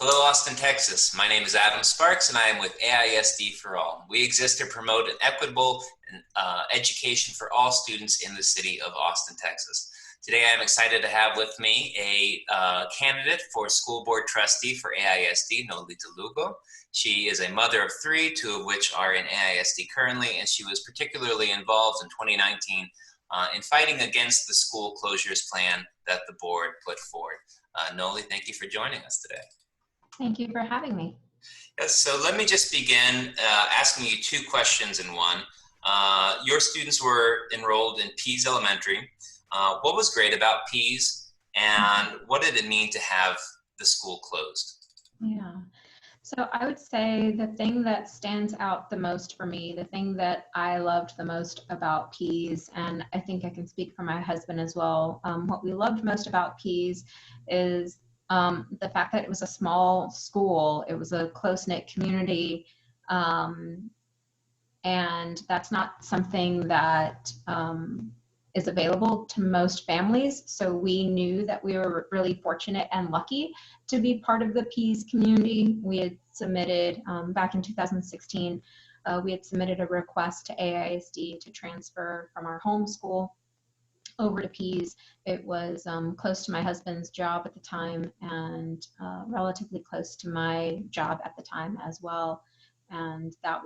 Hello, Austin, Texas. My name is Adam Sparks, and I am with AISD for All. We exist to promote an equitable education for all students in the city of Austin, Texas. Today, I am excited to have with me a candidate for school board trustee for AISD, Noelia Lugo. She is a mother of three, two of which are in AISD currently, and she was particularly involved in 2019 in fighting against the school closures plan that the board put forward. Noelia, thank you for joining us today. Thank you for having me. Yes, so let me just begin asking you two questions in one. Your students were enrolled in Pease Elementary. What was great about Pease, and what did it mean to have the school closed? Yeah, so I would say the thing that stands out the most for me, the thing that I loved the most about Pease, and I think I can speak for my husband as well, what we loved most about Pease is the fact that it was a small school, it was a close-knit community, and that's not something that is available to most families. So we knew that we were really fortunate and lucky to be part of the Pease community. We had submitted, back in 2016, we had submitted a request to AISD to transfer from our home school over to Pease. It was close to my husband's job at the time, and relatively close to my job at the time as well. And that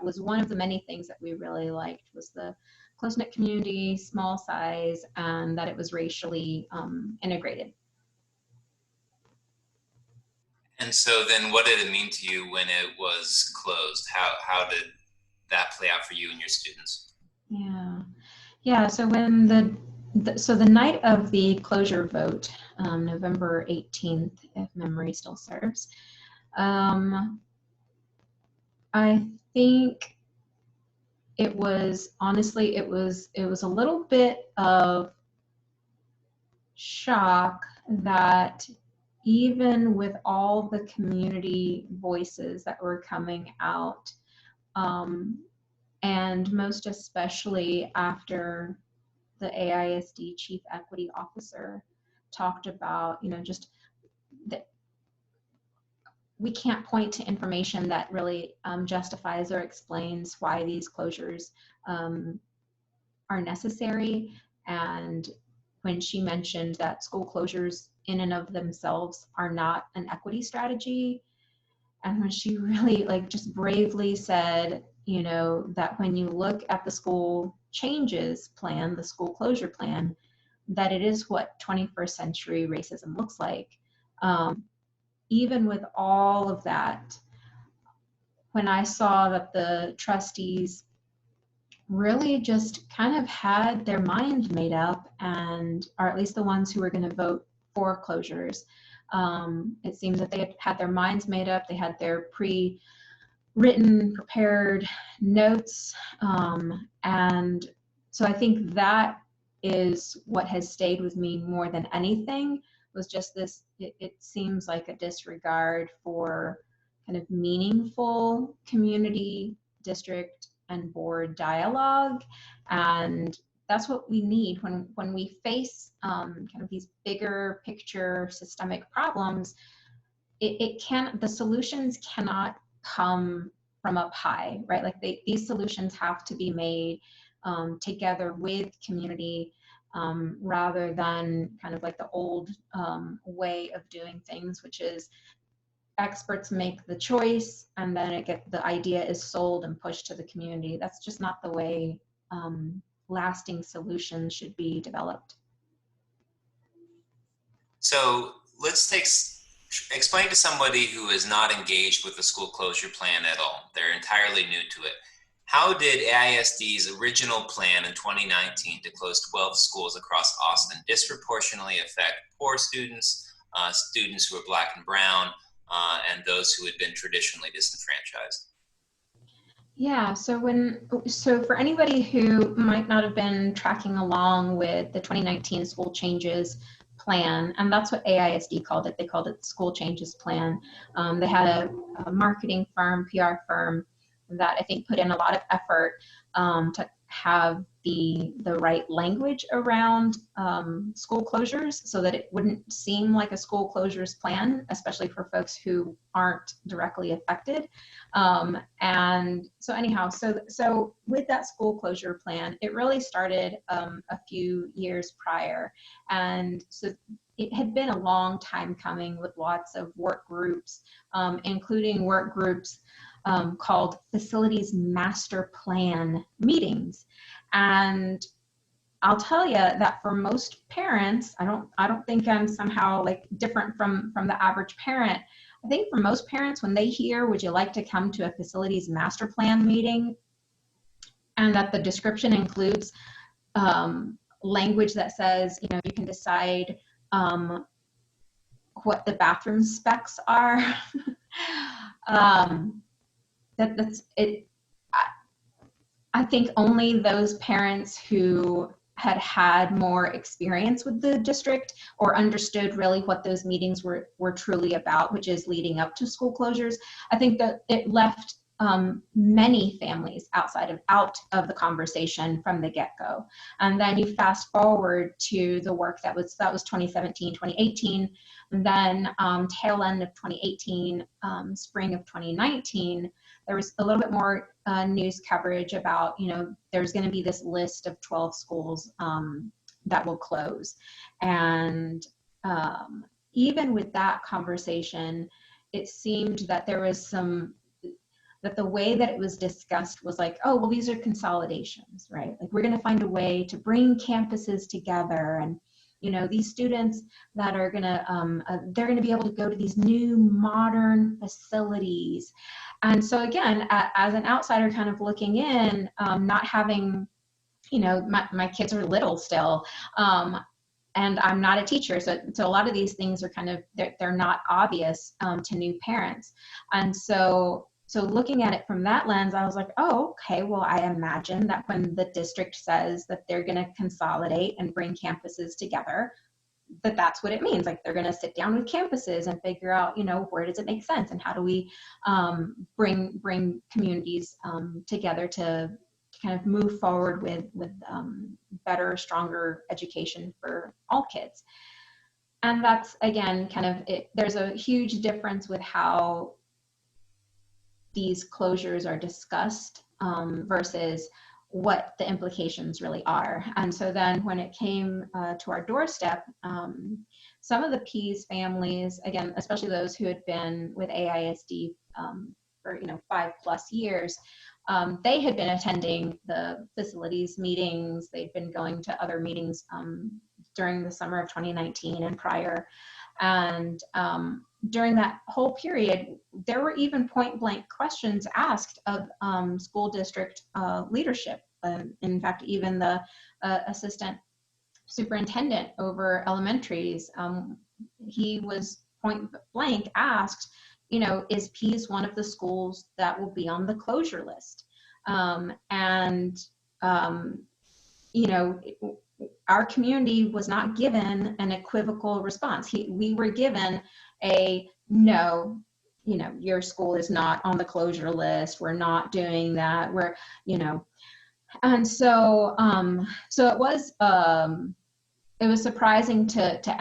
was one of the many things that we really liked, was the close-knit community, small size, and that it was racially integrated. And so then what did it mean to you when it was closed? How did that play out for you and your students? Yeah. So when the night of the closure vote, November 18th, if memory still serves, I think it was, honestly, it was a little bit of shock that even with all the community voices that were coming out, and most especially after the AISD Chief Equity Officer talked about, just that we can't point to information that really justifies or explains why these closures are necessary. And when she mentioned that school closures in and of themselves are not an equity strategy, and when she really just bravely said, that when you look at the school changes plan, the school closure plan, that it is what 21st century racism looks like. Even with all of that, when I saw that the trustees really just kind of had their mind made up, and or at least the ones who were going to vote for closures, it seems that they had their minds made up. They had their pre-written, prepared notes, and so I think that is what has stayed with me more than anything, was just this, it seems like a disregard for kind of meaningful community, district, and board dialogue. And that's what we need when we face kind of these bigger picture systemic problems. The solutions cannot come from up high, right? These solutions have to be made together with community, rather than kind of like the old way of doing things, which is experts make the choice and then the idea is sold and pushed to the community. That's just not the way lasting solutions should be developed. So let's explain to somebody who is not engaged with the school closure plan at all. They're entirely new to it. How did AISD's original plan in 2019 to close 12 schools across Austin disproportionately affect poor students, students who are Black and brown, and those who had been traditionally disenfranchised? Yeah, so for anybody who might not have been tracking along with the 2019 school changes plan, and that's what AISD called it. They called it the school changes plan. They had a marketing firm, PR firm, that I think put in a lot of effort to have the right language around school closures so that it wouldn't seem like a school closures plan, especially for folks who aren't directly affected. And so anyhow, so with that school closure plan, it really started a few years prior. And so it had been a long time coming with lots of work groups, including work groups called facilities master plan meetings. And I'll tell you that for most parents, I don't think I'm somehow like different from the average parent. I think for most parents, when they hear, would you like to come to a facilities master plan meeting, and that the description includes language that says, you know, you can decide what the bathroom specs are. That's it. I think only those parents who had more experience with the district or understood really what those meetings were truly about, which is leading up to school closures. I think that it left many families out of the conversation from the get-go. And then you fast forward to the work that was 2017, 2018, and then tail end of 2018, spring of 2019, there was a little bit more news coverage about, you know, there's going to be this list of 12 schools that will close. And even with that conversation, it seemed that there was that the way that it was discussed was like, oh, well, these are consolidations, right? Like, we're going to find a way to bring campuses together, and, you know, these students that are going to, they're going to be able to go to these new modern facilities. And so again, as an outsider kind of looking in, not having, you know, my kids are little still, and I'm not a teacher. So a lot of these things are kind of, they're not obvious to new parents. And so looking at it from that lens, I was like, oh, okay, well, I imagine that when the district says that they're going to consolidate and bring campuses together, that's what it means. Like, they're going to sit down with campuses and figure out, you know, where does it make sense and how do we bring communities together to kind of move forward with better, stronger education for all kids. And that's, again, kind of it. There's a huge difference with how these closures are discussed versus what the implications really are. And so then when it came to our doorstep, some of the Pease families, again, especially those who had been with AISD for 5+ years, they had been attending the facilities meetings. They'd been going to other meetings during the summer of 2019 and prior. And during that whole period, there were even point blank questions asked of school district leadership. In fact, even the assistant superintendent over elementaries, he was point blank asked, is Pease one of the schools that will be on the closure list? Our community was not given an equivocal response. We were given a no, your school is not on the closure list. We're not doing that. And so it was surprising to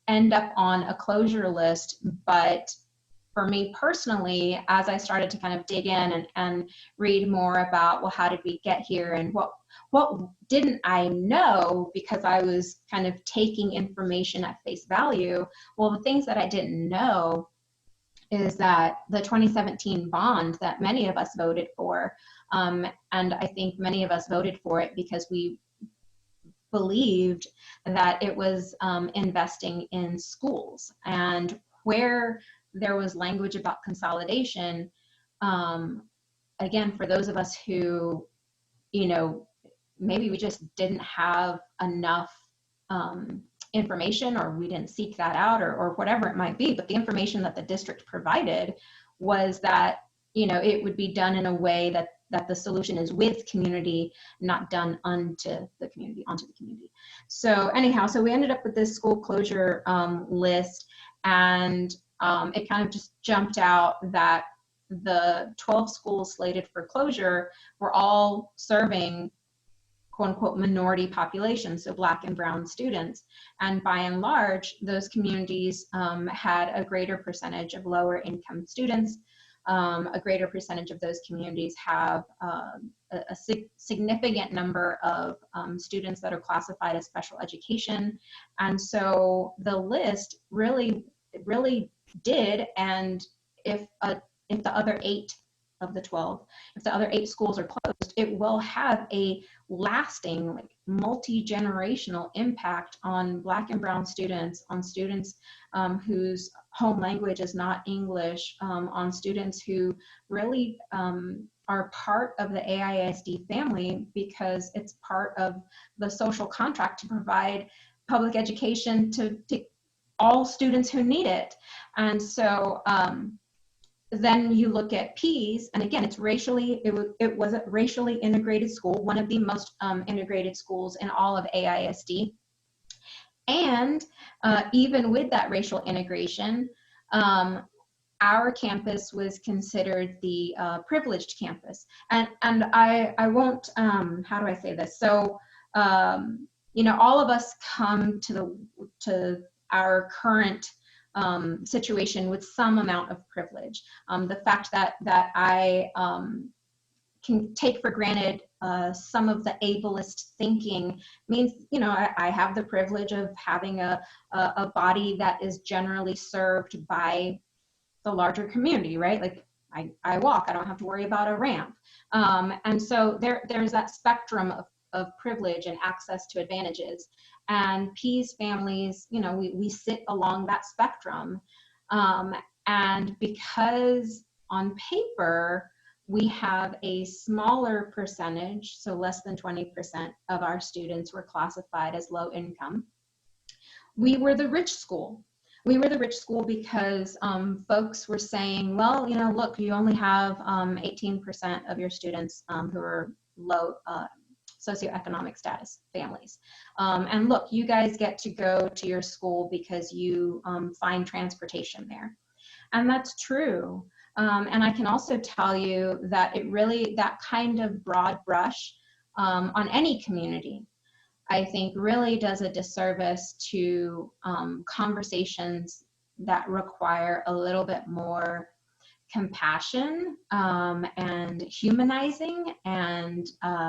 end up on a closure list. But for me personally, as I started to kind of dig in and read more about, well, how did we get here, and what didn't I know, because I was kind of taking information at face value. Well, the things that I didn't know is that the 2017 bond that many of us voted for, and I think many of us voted for it because we believed that it was investing in schools. And where there was language about consolidation, again, for those of us who, maybe we just didn't have enough information, or we didn't seek that out, or whatever it might be, but the information that the district provided was that, it would be done in a way that the solution is with community, not done onto the community. So anyhow, so we ended up with this school closure list, and it kind of just jumped out that the 12 schools slated for closure were all serving quote unquote minority population, so Black and brown students. And by and large, those communities had a greater percentage of lower income students. A greater percentage of those communities have a significant number of students that are classified as special education. And so the list really did, and if the other 8 of the 12, if the other 8 schools are closed, it will have a lasting, like, multi-generational impact on Black and brown students, on students whose home language is not English, on students who really are part of the AISD family, because it's part of the social contract to provide public education to all students who need it. And so then you look at Pease, and again, it was a racially integrated school, one of the most integrated schools in all of AISD. And even with that racial integration, our campus was considered the privileged campus. And I won't, how do I say this? So, you know, all of us come to our current situation with some amount of privilege. The fact that I can take for granted some of the ableist thinking means, you know, I have the privilege of having a body that is generally served by the larger community, right? Like I walk, I don't have to worry about a ramp. And so there's that spectrum of privilege and access to advantages. And Pease families, you know, we sit along that spectrum. And because on paper, we have a smaller percentage, so less than 20% of our students were classified as low income, we were the rich school. We were the rich school because folks were saying, well, you know, look, you only have 18% of your students who are low socioeconomic status families. And look, you guys get to go to your school because you find transportation there. And that's true. And I can also tell you that that kind of broad brush on any community, I think, really does a disservice to conversations that require a little bit more compassion and humanizing, and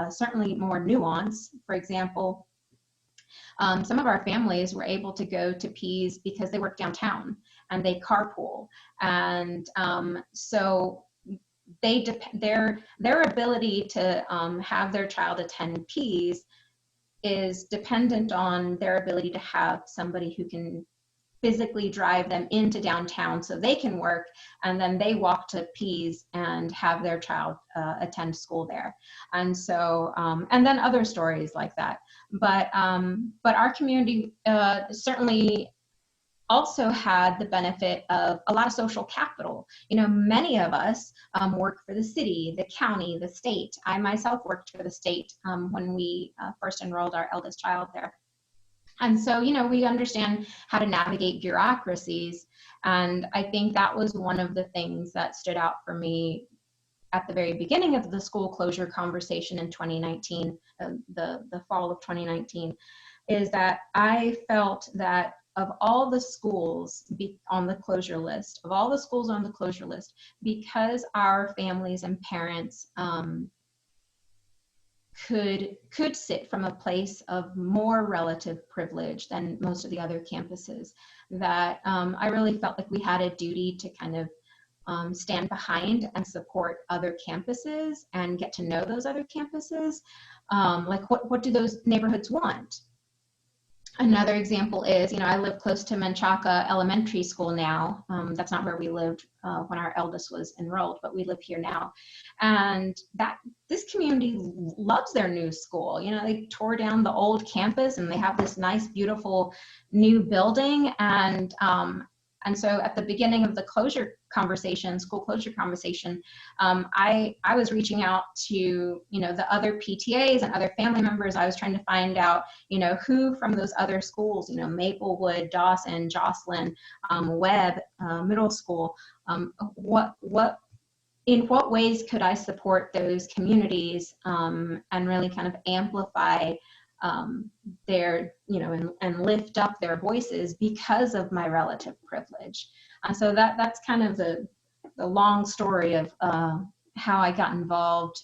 certainly more nuance. For example, some of our families were able to go to Pease because they work downtown and they carpool. And so their ability to have their child attend Pease is dependent on their ability to have somebody who can physically drive them into downtown so they can work, and then they walk to Pease and have their child attend school there. And so, and then other stories like that. But our community certainly also had the benefit of a lot of social capital. You know, many of us work for the city, the county, the state. I myself worked for the state when we first enrolled our eldest child there. And so, you know, we understand how to navigate bureaucracies. And I think that was one of the things that stood out for me at the very beginning of the school closure conversation in 2019, the fall of 2019, is that I felt that of all the schools on the closure list, because our families and parents could sit from a place of more relative privilege than most of the other campuses, that I really felt like we had a duty to kind of stand behind and support other campuses and get to know those other campuses. Like what do those neighborhoods want? Another example is, you know, I live close to Menchaca Elementary School now. That's not where we lived when our eldest was enrolled, but we live here now. And this community loves their new school. You know, they tore down the old campus and they have this nice, beautiful new building. And so at the beginning of the school closure conversation, I was reaching out to, you know, the other PTAs and other family members. I was trying to find out, you know, who from those other schools, you know, Maplewood, Dawson, Jocelyn, Webb, Middle School, what in what ways could I support those communities and really kind of amplify their, and lift up their voices because of my relative privilege. So that's kind of the long story of how I got involved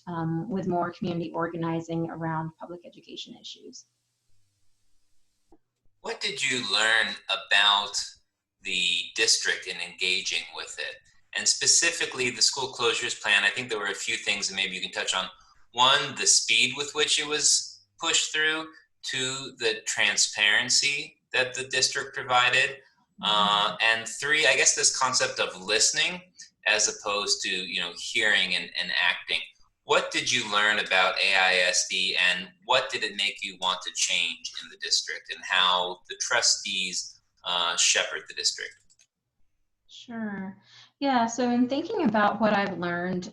with more community organizing around public education issues. What did you learn about the district in engaging with it? And specifically the school closures plan, I think there were a few things that maybe you can touch on. One, the speed with which it was pushed through. Two, the transparency that the district provided. And three, I guess this concept of listening as opposed to, hearing and acting. What did you learn about AISD, and what did it make you want to change in the district, and how the trustees shepherd the district? Sure. Yeah, so in thinking about what I've learned,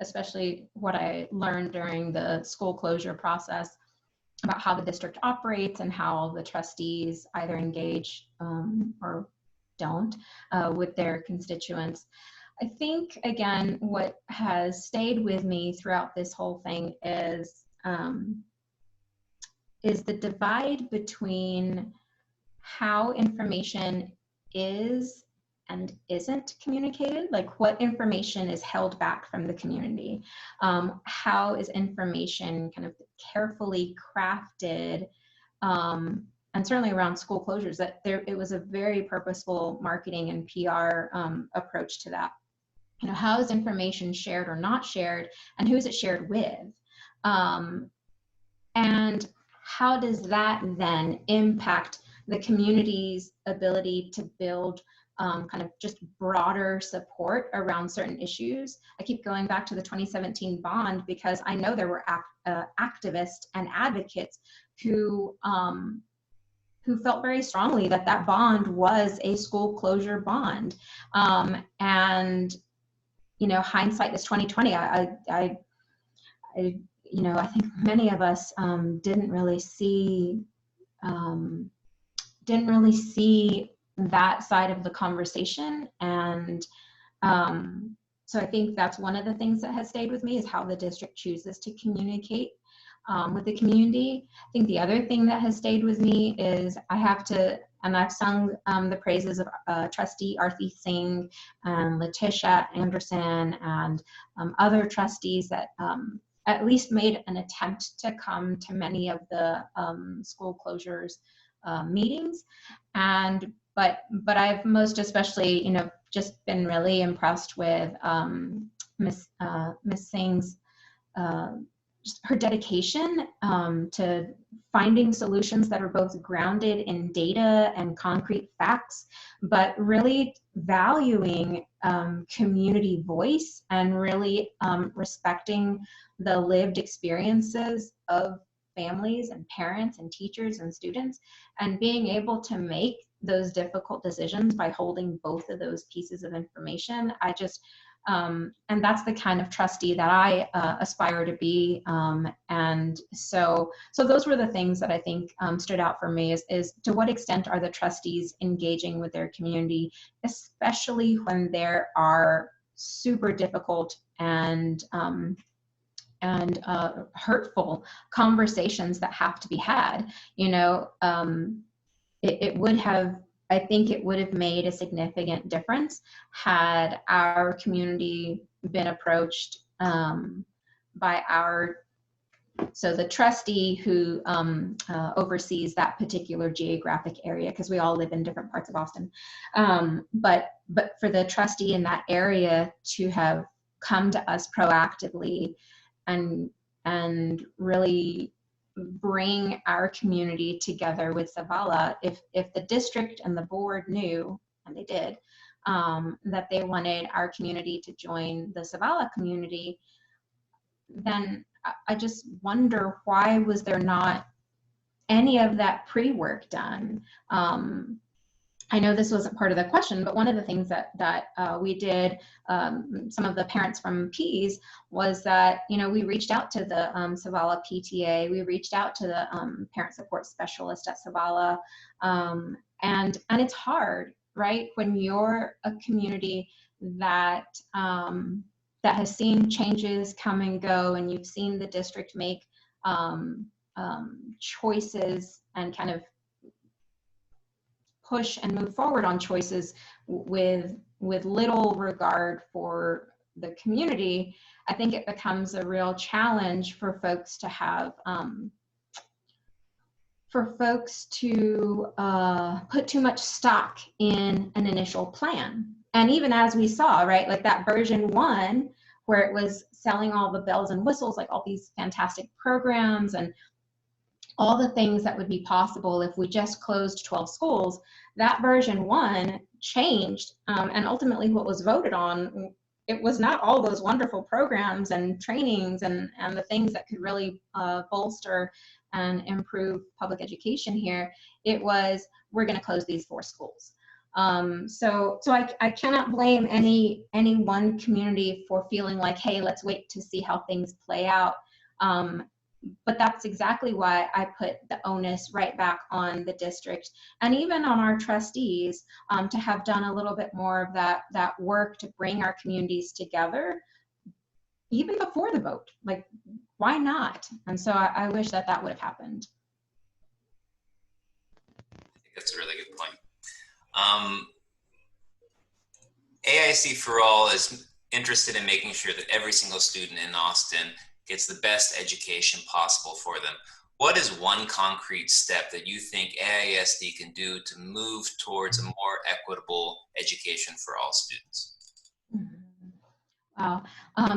especially what I learned during the school closure process about how the district operates and how the trustees either engage or don't with their constituents, I think, again, what has stayed with me throughout this whole thing is the divide between how information is and isn't communicated, like what information is held back from the community. How is information kind of carefully crafted, and certainly around school closures, that it was a very purposeful marketing and PR approach to that. How is information shared or not shared, and who is it shared with? And how does that then impact the community's ability to build kind of just broader support around certain issues? I keep going back to the 2017 bond because I know there were activists and advocates who felt very strongly that that bond was a school closure bond. And hindsight is 2020. I think many of us didn't really see that side of the conversation. And so I think that's one of the things that has stayed with me, is how the district chooses to communicate with the community. I think the other thing that has stayed with me is I've sung the praises of trustee Arthi Singh and Letitia Anderson and other trustees that at least made an attempt to come to many of the school closures meetings. But I've most especially, just been really impressed with Miss Singh's just her dedication to finding solutions that are both grounded in data and concrete facts, but really valuing community voice and really respecting the lived experiences of families and parents and teachers and students, and being able to make those difficult decisions by holding both of those pieces of information. And that's the kind of trustee that I aspire to be. And so those were the things that I think stood out for me, is to what extent are the trustees engaging with their community, especially when there are super difficult and hurtful conversations that have to be had. I think it would have made a significant difference had our community been approached by the trustee who oversees that particular geographic area, because we all live in different parts of Austin. But for the trustee in that area to have come to us proactively and really bring our community together with Zavala, if the district and the board knew, and they did, that they wanted our community to join the Zavala community, then I just wonder, why was there not any of that pre-work done? I know this wasn't part of the question, but one of the things that we did, some of the parents from Pease, was that, we reached out to the Zavala PTA, we reached out to the parent support specialist at Zavala, and it's hard, right? When you're a community that that has seen changes come and go, and you've seen the district make choices and kind of push and move forward on choices with little regard for the community, I think it becomes a real challenge for folks to have put too much stock in an initial plan. And even as we saw, right, like that version 1, where it was selling all the bells and whistles, like all these fantastic programs and all the things that would be possible if we just closed 12 schools, that version 1 changed. And ultimately what was voted on, it was not all those wonderful programs and trainings and the things that could really bolster and improve public education here. It was, we're going to close these 4 schools. So I cannot blame any one community for feeling like, hey, let's wait to see how things play out. But that's exactly why I put the onus right back on the district and even on our trustees to have done a little bit more of that work to bring our communities together even before the vote. Like, why not? And so I wish that would have happened. I think that's a really good point. AISD for All is interested in making sure that every single student in Austin gets the best education possible for them. What is one concrete step that you think AISD can do to move towards a more equitable education for all students? Wow.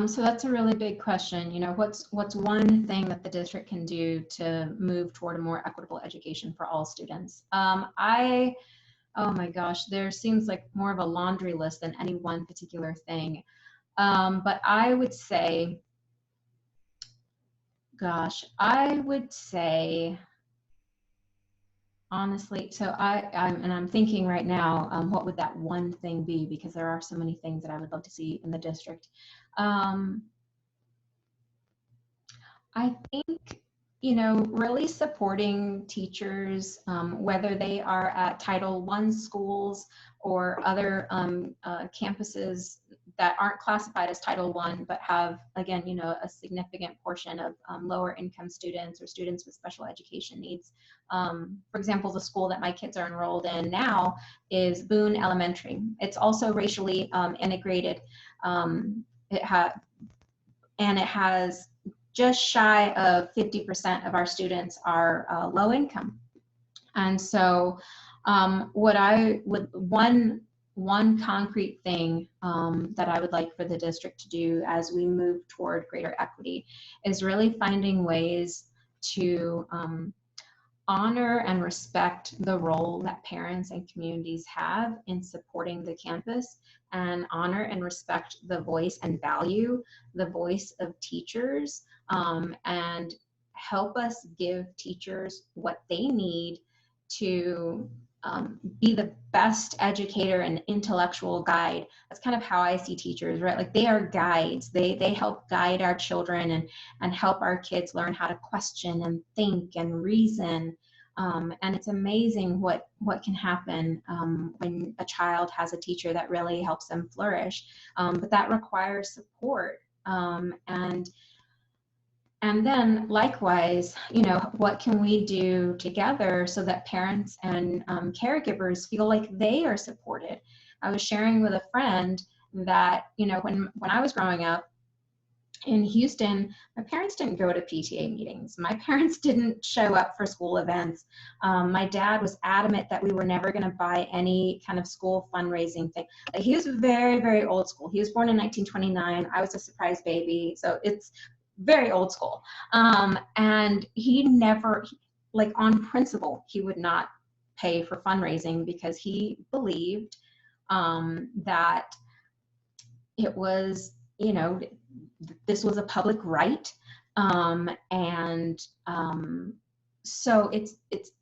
So that's a really big question. You know, what's one thing that the district can do to move toward a more equitable education for all students? Oh my gosh, there seems like more of a laundry list than any one particular thing. But I would say, gosh, I would say, honestly, so I'm thinking right now, what would that one thing be? Because there are so many things that I would love to see in the district. I think, you know, really supporting teachers, whether they are at Title I schools or other campuses that aren't classified as Title I, but have, again, you know, a significant portion of lower income students or students with special education needs. For example, the school that my kids are enrolled in now is Boone Elementary. It's also racially integrated. It has just shy of 50% of our students are low income. And so what I would, one concrete thing that I would like for the district to do as we move toward greater equity is really finding ways to honor and respect the role that parents and communities have in supporting the campus, and honor and respect the voice and value the voice of teachers, and help us give teachers what they need to be the best educator and intellectual guide. That's kind of how I see teachers, right? Like, they are guides. They help guide our children and help our kids learn how to question and think and reason. And it's amazing what can happen when a child has a teacher that really helps them flourish. But that requires support. And then likewise, you know, what can we do together so that parents and caregivers feel like they are supported? I was sharing with a friend that, you know, when I was growing up in Houston, my parents didn't go to PTA meetings. My parents didn't show up for school events. My dad was adamant that we were never going to buy any kind of school fundraising thing. Like, he was very, very old school. He was born in 1929. I was a surprise baby. So it's very old school. And he never, like, on principle, he would not pay for fundraising because he believed that it was, you know, this was a public right. So it's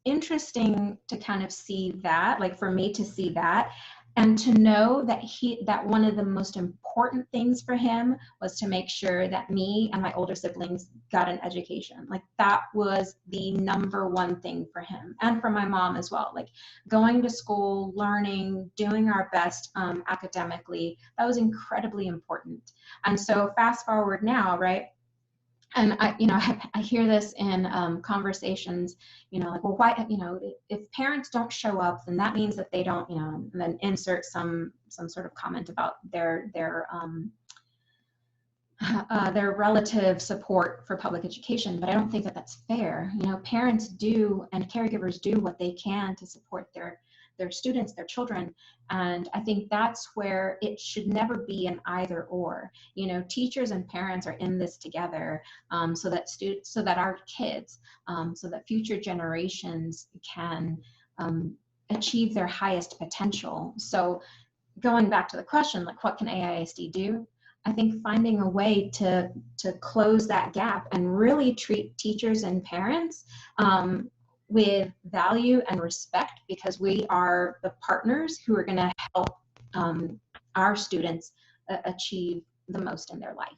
interesting to kind of see that, like, for me to see that. and to know that that one of the most important things for him was to make sure that me and my older siblings got an education. Like that was the number one thing for him, and for my mom as well. Like going to school, learning, doing our best academically, that was incredibly important. And so fast forward now, right? And I hear this in conversations, like, well, why, if parents don't show up, then that means that they don't, and then insert some sort of comment about their relative support for public education. But I don't think that that's fair. Parents do and caregivers do what they can to support their students, their children. And I think that's where it should never be an either or. Teachers and parents are in this together, so that our kids, so that future generations can achieve their highest potential. So going back to the question, like, what can AISD do? I think finding a way to close that gap and really treat teachers and parents with value and respect, because we are the partners who are going to help our students achieve the most in their life.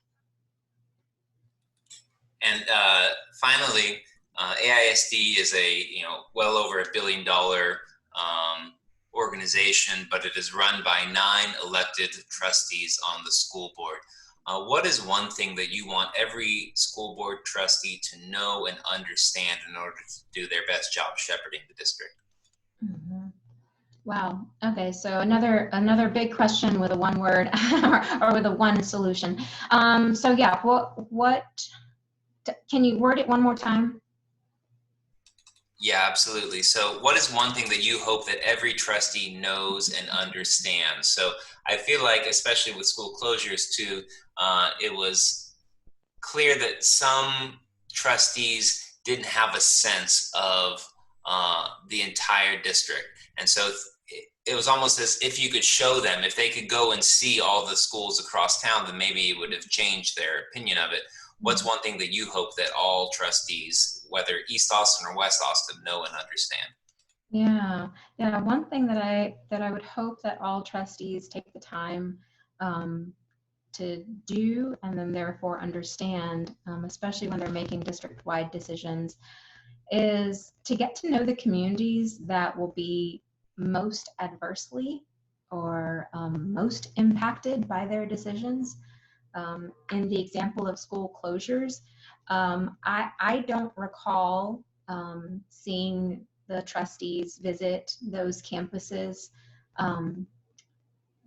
And finally, AISD is a well over $1 billion organization, but it is run by 9 elected trustees on the school board. What is one thing that you want every school board trustee to know and understand in order to do their best job shepherding the district? Mm-hmm. Wow. Okay. So another big question with a one word or with a one solution. So yeah, what can you word it one more time? Yeah, absolutely. So what is one thing that you hope that every trustee knows and understands? So I feel like, especially with school closures too, it was clear that some trustees didn't have a sense of the entire district. And so it was almost as if you could show them, if they could go and see all the schools across town, then maybe it would have changed their opinion of it. What's one thing that you hope that all trustees, whether East Austin or West Austin, know and understand? Yeah. One thing that I would hope that all trustees take the time to do, and then therefore understand, especially when they're making district-wide decisions, is to get to know the communities that will be most adversely or most impacted by their decisions. In the example of school closures, I don't recall seeing the trustees visit those campuses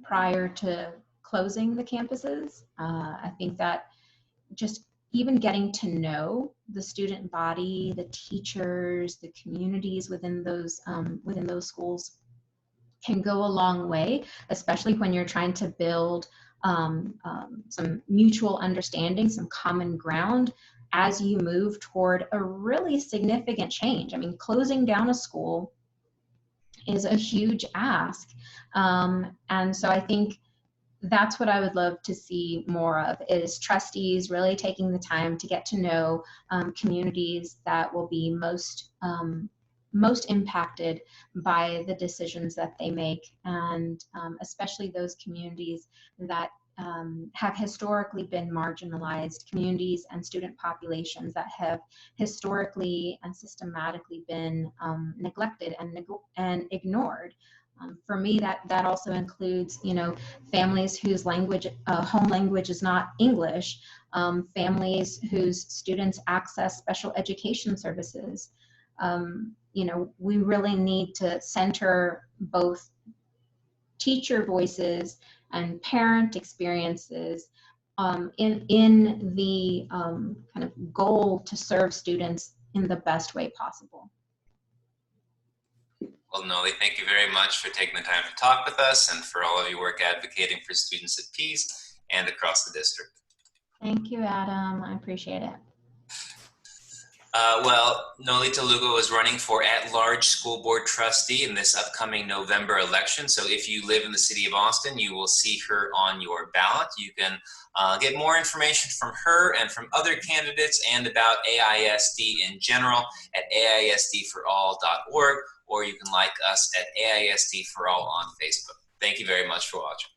prior to closing the campuses. I think that just even getting to know the student body, the teachers, the communities within those schools can go a long way, especially when you're trying to build some mutual understanding, some common ground as you move toward a really significant change. I mean, closing down a school is a huge ask. And so I think that's what I would love to see more of, is trustees really taking the time to get to know communities that will be most impacted by the decisions that they make, and especially those communities that have historically been marginalized, communities and student populations that have historically and systematically been neglected and ignored. For me, that also includes, families whose home language is not English, families whose students access special education services. We really need to center both teacher voices and parent experiences in the kind of goal to serve students in the best way possible. Well, Noelia, thank you very much for taking the time to talk with us and for all of your work advocating for students at Pease and across the district. Thank you, Adam. I appreciate it. Well, Noelita Lugo is running for at-large school board trustee in this upcoming November election. So if you live in the city of Austin, you will see her on your ballot. You can get more information from her and from other candidates and about AISD in general at AISDforall.org, or you can like us at AISD for All on Facebook. Thank you very much for watching.